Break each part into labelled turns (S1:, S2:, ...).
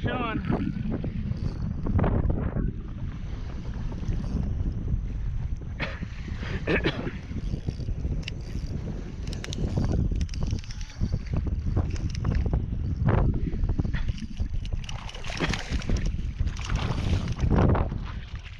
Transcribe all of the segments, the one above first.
S1: Fish on.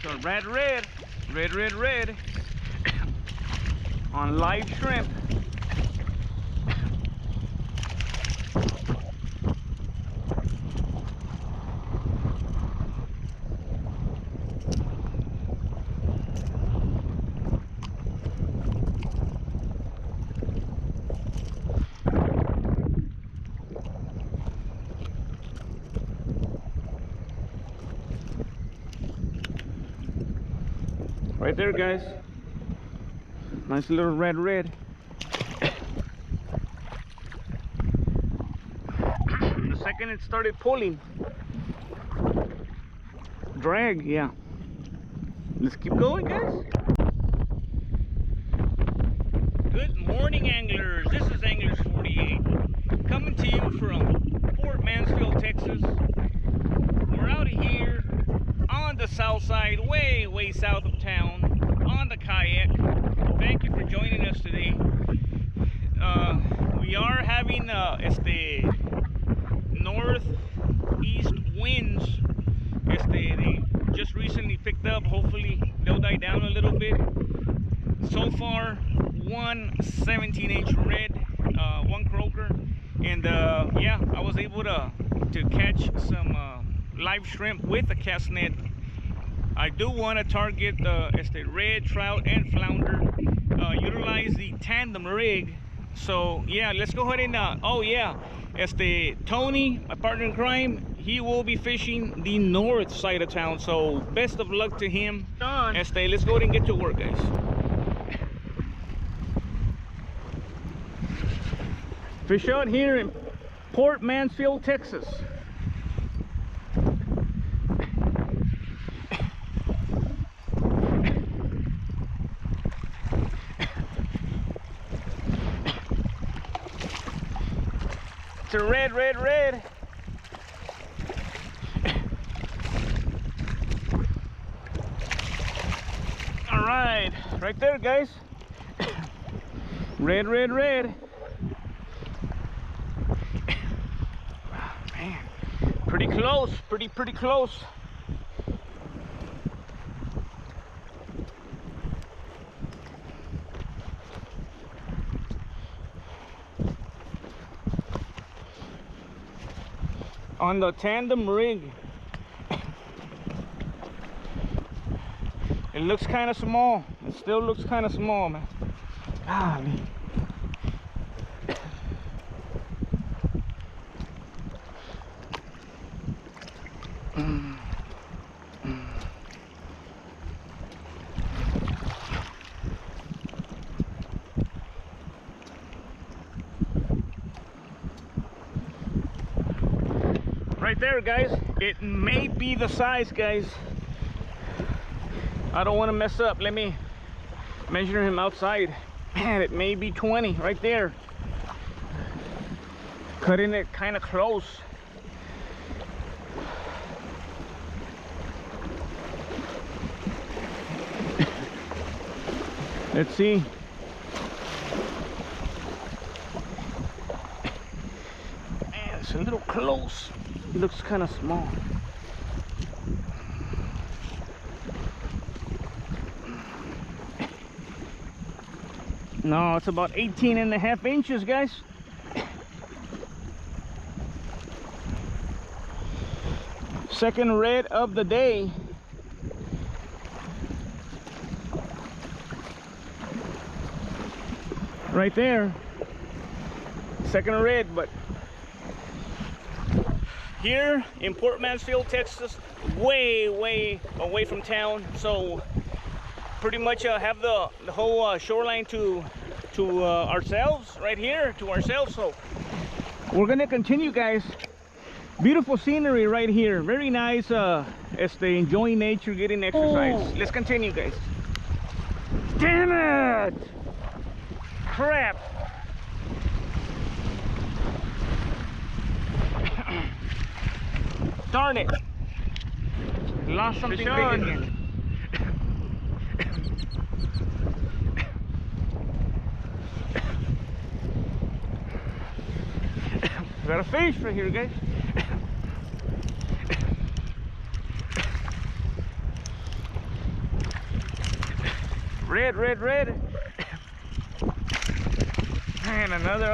S1: So red on live shrimp. Right there, guys. Nice little red. The second it started pulling, drag, yeah. Let's keep going, guys. Good morning, anglers. This is Anglers 48 coming to you from Port Mansfield, Texas. We're out here on the south side, way south of town, on the kayak. Thank you for joining us today. We are having northeast winds. They just recently picked up. Hopefully they'll die down a little bit. So far, one 17-inch red, one croaker, and yeah, I was able to catch some live shrimp with a cast net. I do want to target red trout and flounder, utilize the tandem rig. So yeah, let's go ahead and oh yeah, Tony, my partner in crime, he will be fishing the north side of town, so best of luck to him. Let's go ahead and get to work, guys. Fish out here in Port Mansfield, Texas. It's a red. All right there, guys. Red. Man, pretty close, pretty close. On the tandem rig. It looks kind of small. It still looks kind of small, man. Golly. Right there, guys. It may be the size, guys. I don't want to mess up. Let me measure him outside. Man, it may be 20 right there. Cutting it kind of close. Let's see. Man, it's a little close. It looks kind of small. No, it's about 18.5 inches, guys. Second red of the day. Right there. Second red, but here in Port Mansfield, Texas, way away from town, so pretty much have the whole shoreline to ourselves, right here to ourselves. So we're gonna continue, guys. Beautiful scenery right here, very nice. Enjoying nature, getting exercise. Oh. Let's continue, guys. Damn it, crap. Darn it. Lost something big again. Got a fish right here, guys. Red, red, red. And another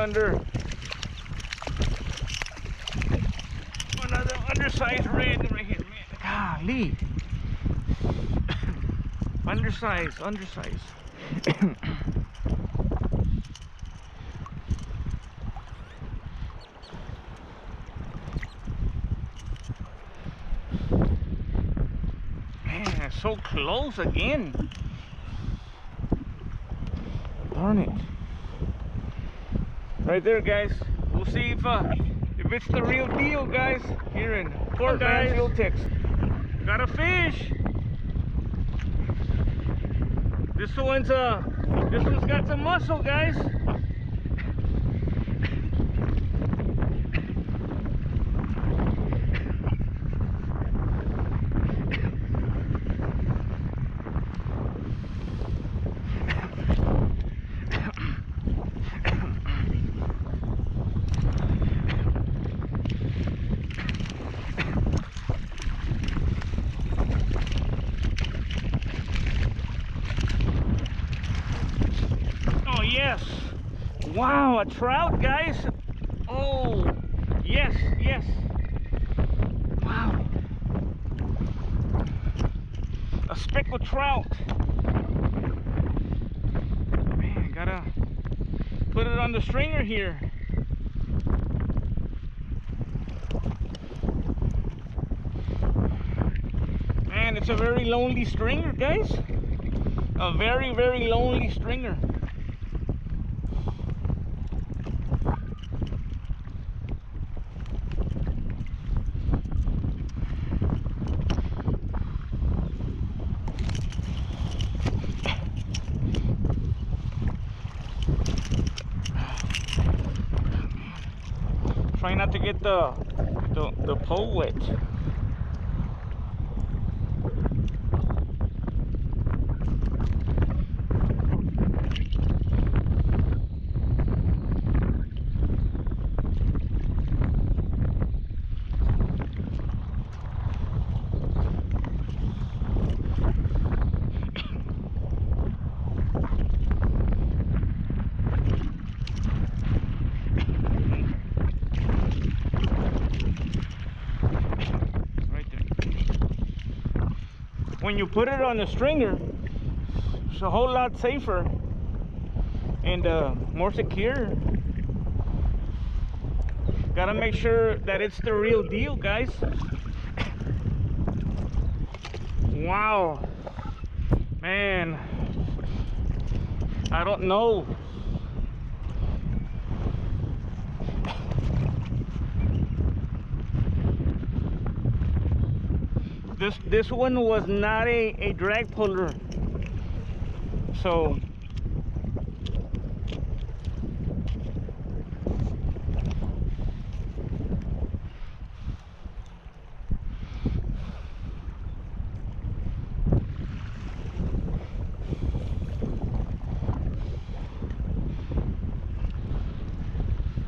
S1: undersized red right here, man. Golly. Undersized. Man, so close again. Darn it. Right there, guys. We'll see if it's the real deal, guys. Here in Port Mansfield, Texas. Got a fish. This one's got some muscle, guys. Yes. Wow, a trout, guys. Oh, yes. Wow. A speckled trout. Man, gotta put it on the stringer here. Man, it's a very lonely stringer, guys. A very, very lonely stringer. Try not to get the pole wet. When you put it on the stringer, it's a whole lot safer and more secure. Gotta make sure that it's the real deal, guys. Wow, man, I don't know. This one was not a drag puller, so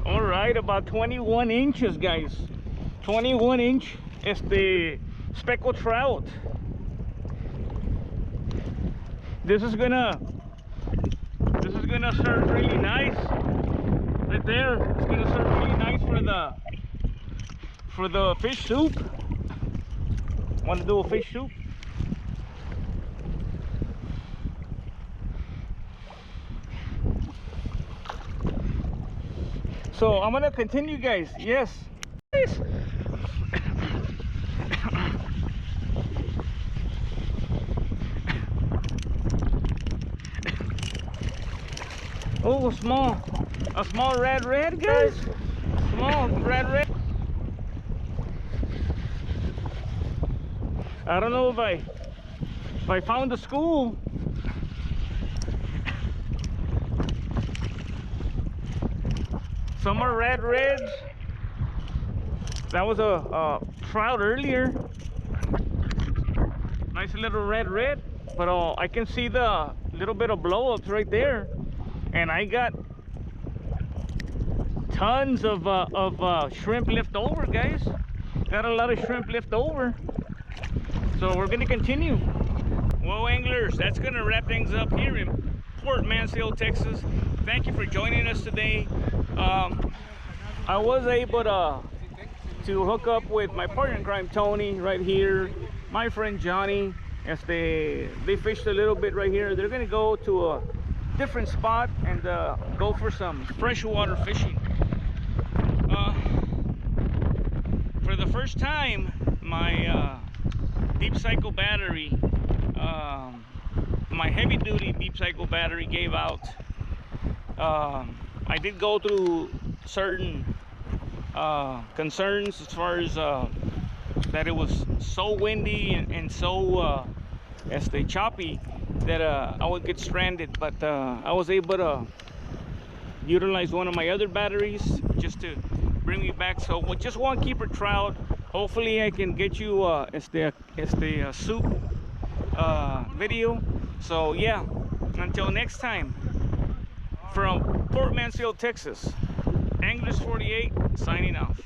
S1: all right, about 21 inches, guys. 21 inch is the speckled trout. This is gonna serve really nice right there. It's gonna serve really nice for the fish soup. Want to do a fish soup? So I'm gonna continue, guys. Yes. Oh, a small red, guys. Small red. I don't know if I found the school. Some are reds. That was a trout earlier. Nice little red. But I can see the little bit of blow-ups right there. And I got tons of shrimp left over, guys. Got a lot of shrimp left over. So we're gonna continue. Well, anglers, that's gonna wrap things up here in Port Mansfield, Texas. Thank you for joining us today. I was able to hook up with my partner in crime, Tony, right here. My friend Johnny, as they fished a little bit right here. They're gonna go to a different spot and go for some freshwater fishing. For the first time, my deep cycle battery, my heavy duty deep cycle battery gave out. I did go through certain concerns as far as that it was so windy and so choppy that I would get stranded, but I was able to utilize one of my other batteries just to bring me back. So with just one keeper trout, hopefully I can get you the soup video. So yeah, until next time, from Port Mansfield, Texas, Anglers 48 signing off.